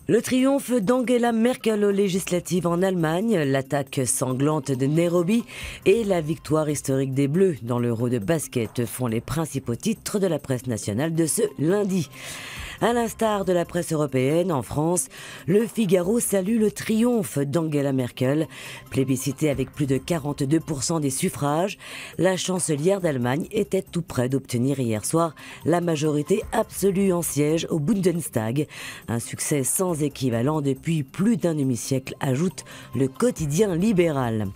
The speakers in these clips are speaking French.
Le triomphe d'Angela Merkel aux législatives en Allemagne, l'attaque sanglante de Nairobi et la victoire historique des Bleus dans l'Euro de basket font les principaux titres de la presse nationale de ce lundi. À l'instar de la presse européenne, en France, le Figaro salue le triomphe d'Angela Merkel. Plébiscitée avec plus de 42% des suffrages, la chancelière d'Allemagne était tout près d'obtenir hier soir la majorité absolue en siège au Bundestag. Un succès sans équivalent depuis plus d'un demi-siècle, ajoute le quotidien libéral.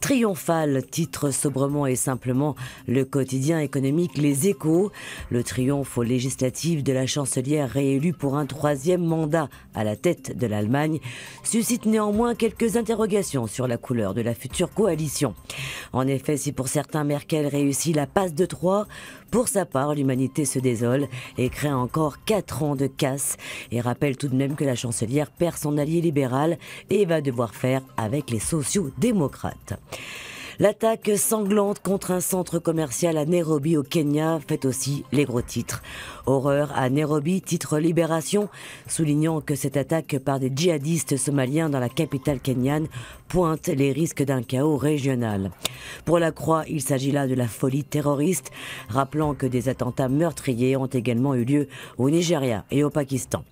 Triomphal, titre sobrement et simplement le quotidien économique Les Échos. Le triomphe aux législatives de la chancelière réélue pour un troisième mandat à la tête de l'Allemagne suscite néanmoins quelques interrogations sur la couleur de la future coalition. En effet, si pour certains Merkel réussit la passe de Troie, pour sa part, l'humanité se désole et craint encore 4 ans de casse et rappelle tout de même que la chancelière perd son allié libéral et va devoir faire avec les sociaux-démocrates. L'attaque sanglante contre un centre commercial à Nairobi au Kenya fait aussi les gros titres. Horreur à Nairobi, titre Libération, soulignant que cette attaque par des djihadistes somaliens dans la capitale kenyane pointe les risques d'un chaos régional. Pour la Croix, il s'agit là de la folie terroriste, rappelant que des attentats meurtriers ont également eu lieu au Nigeria et au Pakistan.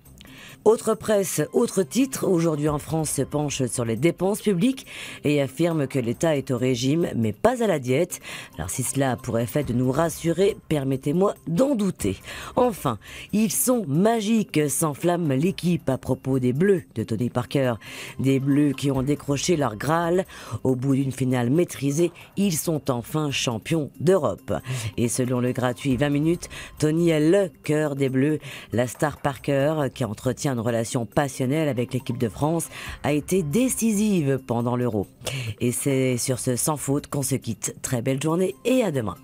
Autre presse, autre titre, aujourd'hui en France se penche sur les dépenses publiques et affirme que l'État est au régime mais pas à la diète. Alors si cela a pour effet de nous rassurer, permettez-moi d'en douter. Enfin, ils sont magiques, s'enflamme l'équipe à propos des Bleus de Tony Parker. Des Bleus qui ont décroché leur Graal. Au bout d'une finale maîtrisée, ils sont enfin champions d'Europe. Et selon le gratuit 20 minutes, Tony est le cœur des Bleus. La star Parker, qui entretient une relation passionnelle avec l'équipe de France, a été décisive pendant l'Euro. Et c'est sur ce sans faute qu'on se quitte. Très belle journée et à demain.